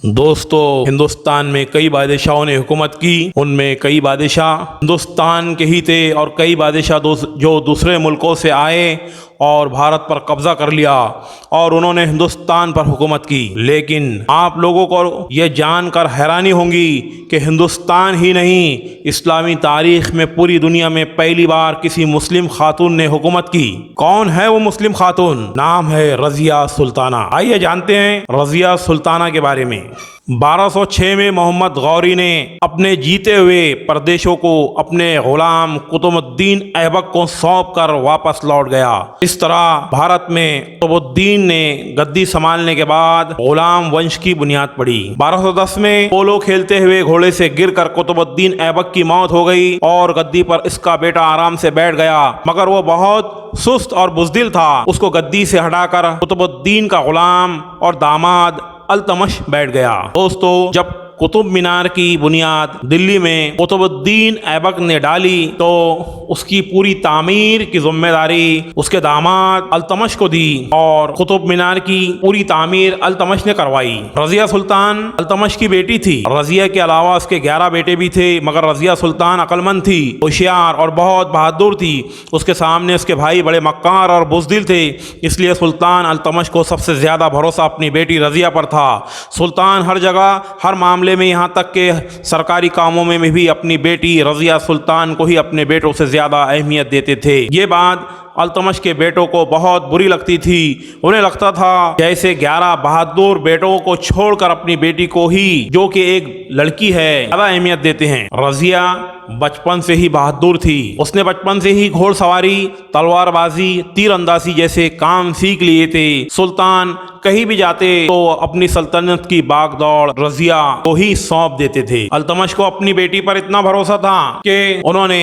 دوستو، ہندوستان میں کئی بادشاہوں نے حکومت کی. ان میں کئی بادشاہ ہندوستان کے ہی تھے اور کئی بادشاہ جو دوسرے ملکوں سے آئے اور بھارت پر قبضہ کر لیا اور انہوں نے ہندوستان پر حکومت کی. لیکن آپ لوگوں کو یہ جان کر حیرانی ہوگی کہ ہندوستان ہی نہیں، اسلامی تاریخ میں پوری دنیا میں پہلی بار کسی مسلم خاتون نے حکومت کی. کون ہے وہ مسلم خاتون؟ نام ہے رضیہ سلطانہ. آئیے جانتے ہیں رضیہ سلطانہ کے بارے میں. 1206 میں محمد غوری نے اپنے جیتے ہوئے پردیشوں کو اپنے غلام قطب الدین ایبک کو سونپ کر واپس لوٹ گیا. اس طرح بھارت میں قطب الدین نے گدی سنبھالنے کے بعد غلام ونش کی بنیاد پڑی. 1210 میں پولو کھیلتے ہوئے گھوڑے سے گر کر قطب الدین ایبک کی موت ہو گئی اور گدی پر اس کا بیٹا آرام سے بیٹھ گیا، مگر وہ بہت سست اور بزدل تھا. اس کو گدی سے ہٹا کر قطب الدین کا غلام اور داماد التمش بیٹھ گیا. دوستو، جب قطب مینار کی بنیاد دلی میں قطب الدین ایبک نے ڈالی تو اس کی پوری تعمیر کی ذمہ داری اس کے داماد التمش کو دی اور قطب مینار کی پوری تعمیر التمش نے کروائی. رضیہ سلطان التمش کی بیٹی تھی. رضیہ کے علاوہ اس کے 11 بیٹے بھی تھے، مگر رضیہ سلطان عقل مند تھی، ہوشیار اور بہت بہادر تھی. اس کے سامنے اس کے بھائی بڑے مکار اور بزدل تھے، اس لیے سلطان التمش کو سب سے زیادہ بھروسہ اپنی بیٹی رضیہ پر تھا. سلطان ہر جگہ ہر معاملے میں، یہاں تک کہ سرکاری کاموں میں بھی اپنی بیٹی رضیہ سلطان کو ہی اپنے بیٹوں سے زیادہ اہمیت دیتے تھے. یہ بات التمش کے بیٹوں کو بہت بری لگتی تھی. انہیں لگتا تھا جیسے 11 بہادر بیٹوں کو چھوڑ کر اپنی بیٹی کو ہی، جو کہ ایک لڑکی ہے، زیادہ اہمیت دیتے ہیں. رضیہ بچپن سے ہی بہادر تھی. اس نے بچپن سے ہی گھوڑ سواری، تلوار بازی، تیر اندازی جیسے کام سیکھ لیے تھے. سلطان کہیں بھی جاتے تو اپنی سلطنت کی باغ دوڑ رضیہ کو ہی سونپ دیتے تھے. التمش کو اپنی بیٹی پر اتنا بھروسہ تھا کہ انہوں نے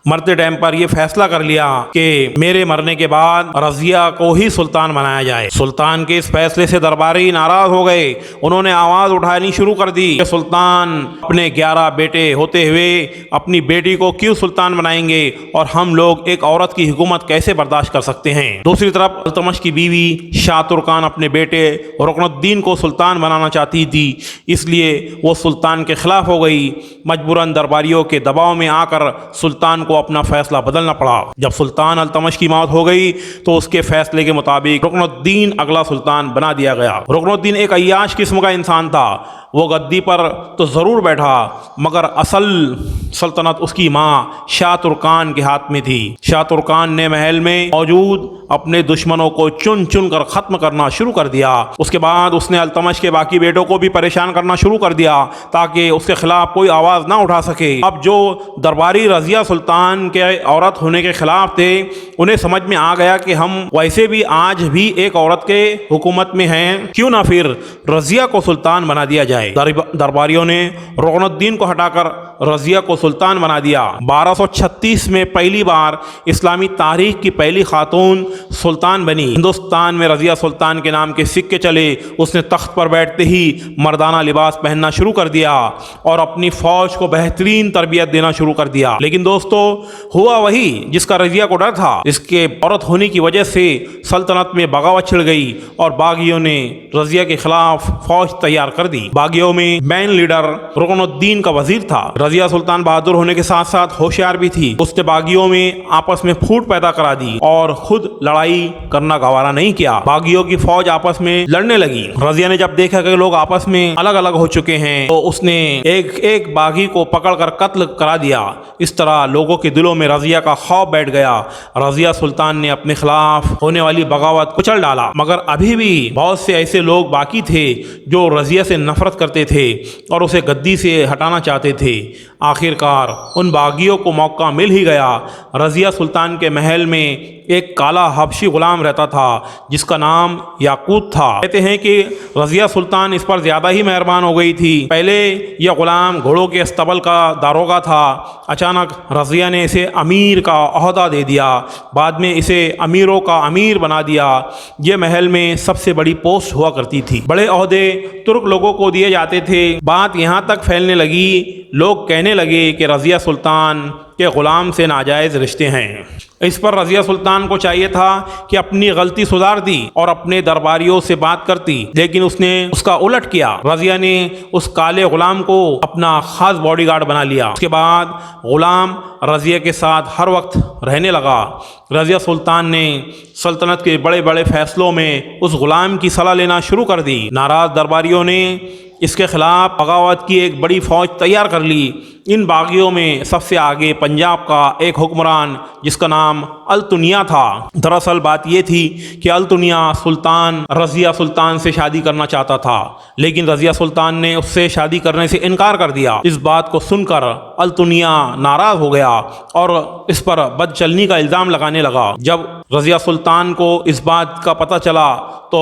مرتے ٹائم پر یہ فیصلہ کر لیا کہ میرے مرنے کے بعد رضیہ کو ہی سلطان بنایا جائے. سلطان کے اس فیصلے سے درباری ناراض ہو گئے. انہوں نے آواز اٹھانی شروع کر دی کہ سلطان اپنے 11 بیٹے ہوتے ہوئے اپنی بیٹی کو کیوں سلطان بنائیں گے، اور ہم لوگ ایک عورت کی حکومت کیسے برداشت کر سکتے ہیں. دوسری طرف التمش کی بیوی شاہ ترکان اپنے بیٹے رکن الدین کو سلطان بنانا چاہتی تھی، اس لیے وہ سلطان کے خلاف ہو گئی. مجبوراً درباریوں کے دباؤ میں آ کر سلطان کو اپنا فیصلہ بدلنا پڑا. جب سلطان التمش کی موت ہو گئی تو اس کے فیصلے کے مطابق رکن الدین اگلا سلطان بنا دیا گیا. رکن الدین ایک عیاش قسم کا انسان تھا. وہ گدی پر تو ضرور بیٹھا، مگر اصل سلطنت اس کی ماں شاہ ترکان کے ہاتھ میں تھی. شاہ ترکان نے محل میں موجود اپنے دشمنوں کو چن چن کر ختم کرنا شروع کر دیا. اس کے بعد اس نے التمش کے باقی بیٹوں کو بھی پریشان کرنا شروع کر دیا تاکہ اس کے خلاف کوئی آواز نہ اٹھا سکے. اب جو درباری رضیہ سلطان کے عورت ہونے کے خلاف تھے، انہیں سمجھ میں آ گیا کہ ہم ویسے بھی آج بھی ایک عورت کے حکومت میں ہیں، کیوں نہ پھر رضیہ کو سلطان بنا دیا جائے. درباریوں نے رکن الدین کو ہٹا کر رضیہ کو سلطان بنا دیا. 1236 میں پہلی بار اسلامی تاریخ کی پہلی خاتون سلطان بنی. ہندوستان میں رضیہ سلطان کے نام کے سکے چلے. اس نے تخت پر بیٹھتے ہی مردانہ لباس پہننا شروع کر دیا اور اپنی فوج کو بہترین تربیت دینا شروع کر دیا. لیکن دوستو، ہوا وہی جس کا رضیہ کو ڈر تھا. اس کے عورت ہونے کی وجہ سے سلطنت میں بغاوت چھڑ گئی اور باغیوں نے رضیہ کے خلاف فوج تیار کر دی. باغیوں میں مین لیڈر رکن الدین کا وزیر تھا. رضیہ سلطان بہادر ہونے کے ساتھ ساتھ ہوشیار بھی تھی. اس نے باغیوں میں آپس میں پھوٹ پیدا کرا دی اور خود لڑائی کرنا گوارا نہیں کیا. باغیوں کی فوج آپس میں لڑنے لگی. رضیہ نے جب دیکھا کہ لوگ آپس میں الگ الگ ہو چکے ہیں تو اس نے ایک باغی کو پکڑ کر قتل کرا دیا. اس طرح لوگوں کے دلوں میں رضیہ کا خوف بیٹھ گیا. رضیہ سلطان نے اپنے خلاف ہونے والی بغاوت کچل ڈالا، مگر ابھی بھی بہت سے ایسے لوگ باقی تھے جو رضیہ سے نفرت کرتے تھے اور اسے گدی سے ہٹانا چاہتے تھے. آخر کار ان باغیوں کو موقع مل ہی گیا. رضیہ سلطان کے محل میں ایک کالا حبشی غلام رہتا تھا جس کا نام یاقوت تھا. کہتے ہیں کہ رضیہ سلطان اس پر زیادہ ہی مہربان ہو گئی تھی. پہلے یہ غلام گھوڑوں کے استبل کا داروغہ تھا. اچانک رضیہ نے اسے امیر کا عہدہ دے دیا. بعد میں اسے امیروں کا امیر بنا دیا. یہ محل میں سب سے بڑی پوسٹ ہوا کرتی تھی. بڑے عہدے ترک لوگوں کو دیے جاتے تھے. بات یہاں تک پھیلنے لگی، لوگ کہنے لگے کہ رضیہ سلطان کے غلام سے ناجائز رشتے ہیں۔ اس پر رضیہ سلطان کو چاہیے تھا کہ اپنی غلطی سدھار دی اور اپنے درباریوں سے بات کرتی، لیکن اس نے اس کا الٹ کیا۔ رضیہ نے اس کالے غلام کو اپنا خاص باڈی گارڈ بنا لیا۔ اس کے بعد غلام رضیہ کے ساتھ ہر وقت رہنے لگا۔ رضیہ سلطان نے سلطنت کے بڑے بڑے فیصلوں میں اس غلام کی صلاح لینا شروع کر دی۔ ناراض درباریوں نے اس کے خلاف بغاوت کی ایک بڑی فوج تیار کر لی۔ ان باغیوں میں سب سے آگے پنجاب کا ایک حکمران جس کا نام التنیا تھا۔ دراصل بات یہ تھی کہ التنیا سلطان رضیہ سلطان سے شادی کرنا چاہتا تھا، لیکن رضیہ سلطان نے اس سے شادی کرنے سے انکار کر دیا۔ اس بات کو سن کر التنیا ناراض ہو گیا اور اس پر بد چلنی کا الزام لگانے لگا۔ جب رضیہ سلطان کو اس بات کا پتہ چلا تو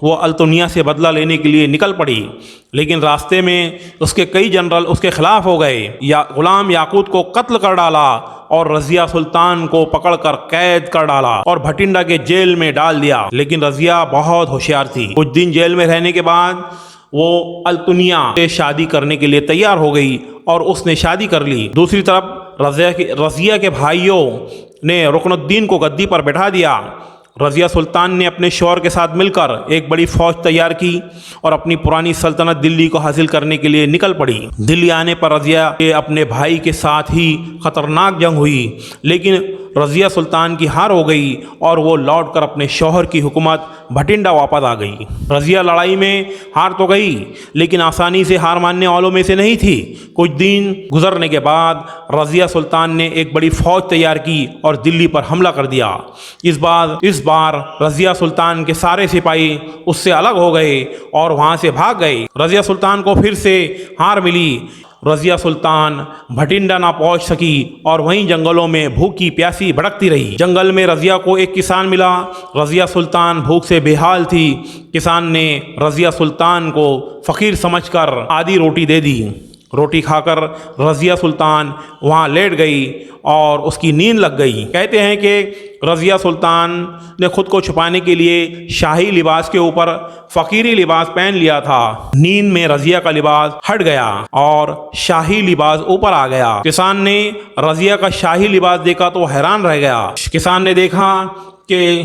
وہ التنیا سے بدلہ لینے کے لیے نکل پڑی، لیکن راستے میں اس کے کئی جنرل اس کے خلاف ہو گئے۔ غلام یاقوت کو قتل کر ڈالا اور رضیہ سلطان کو پکڑ کر قید کر ڈالا اور بھٹنڈا کے جیل میں ڈال دیا۔ لیکن رضیہ بہت ہوشیار تھی۔ کچھ دن جیل میں رہنے کے بعد وہ التنیا سے شادی کرنے کے لیے تیار ہو گئی اور اس نے شادی کر لی۔ دوسری طرف رضیہ کے بھائیوں نے رکن الدین کو گدی پر بٹھا دیا۔ رضیہ سلطان نے اپنے شوہر کے ساتھ مل کر ایک بڑی فوج تیار کی اور اپنی پرانی سلطنت دلی کو حاصل کرنے کے لیے نکل پڑی۔ دلی آنے پر رضیہ کے اپنے بھائی کے ساتھ ہی خطرناک جنگ ہوئی، لیکن رضیہ سلطان کی ہار ہو گئی اور وہ لوٹ کر اپنے شوہر کی حکومت بھٹنڈا واپس آ گئی۔ رضیہ لڑائی میں ہار تو گئی، لیکن آسانی سے ہار ماننے والوں میں سے نہیں تھی۔ کچھ دن گزرنے کے بعد رضیہ سلطان نے ایک بڑی فوج تیار کی اور دلی پر حملہ کر دیا۔ اس بار رضیہ سلطان کے سارے سپاہی اس سے الگ ہو گئے اور وہاں سے بھاگ گئے۔ رضیہ سلطان کو پھر سے ہار ملی۔ رضیہ سلطان بھٹنڈا نہ پہنچ سکی اور وہیں جنگلوں میں بھوکی پیاسی بھٹکتی رہی۔ جنگل میں رضیہ کو ایک کسان ملا۔ رضیہ سلطان بھوک سے بے حال تھی۔ کسان نے رضیہ سلطان کو فقیر سمجھ کر آدھی روٹی دے دی۔ روٹی کھا کر رضیہ سلطان وہاں لیٹ گئی اور اس کی نیند لگ گئی۔ کہتے ہیں کہ رضیہ سلطان نے خود کو چھپانے کے لیے شاہی لباس کے اوپر فقیری لباس پہن لیا تھا۔ نیند میں رضیہ کا لباس ہٹ گیا اور شاہی لباس اوپر آ گیا۔ کسان نے رضیہ کا شاہی لباس دیکھا تو حیران رہ گیا۔ کسان نے دیکھا کہ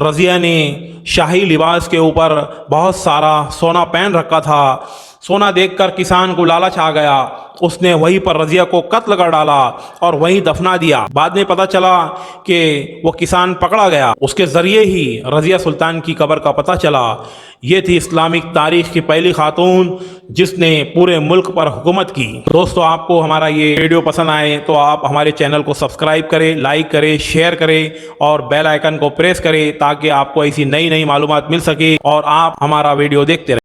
رضیہ نے شاہی لباس کے اوپر بہت سارا سونا پہن رکھا تھا۔ سونا دیکھ کر کسان کو لالچ آ گیا۔ اس نے وہیں پر رضیہ کو قتل کر ڈالا اور وہیں دفنا دیا۔ بعد میں پتہ چلا کہ وہ کسان پکڑا گیا۔ اس کے ذریعے ہی رضیہ سلطان کی قبر کا پتہ چلا۔ یہ تھی اسلامک تاریخ کی پہلی خاتون جس نے پورے ملک پر حکومت کی۔ دوستو، آپ کو ہمارا یہ ویڈیو پسند آئے تو آپ ہمارے چینل کو سبسکرائب کریں، لائک کریں، شیئر کریں اور بیل آئیکن کو پریس کریں تاکہ آپ کو ایسی نئی معلومات مل سکے اور آپ ہمارا ویڈیو دیکھتے رہیں۔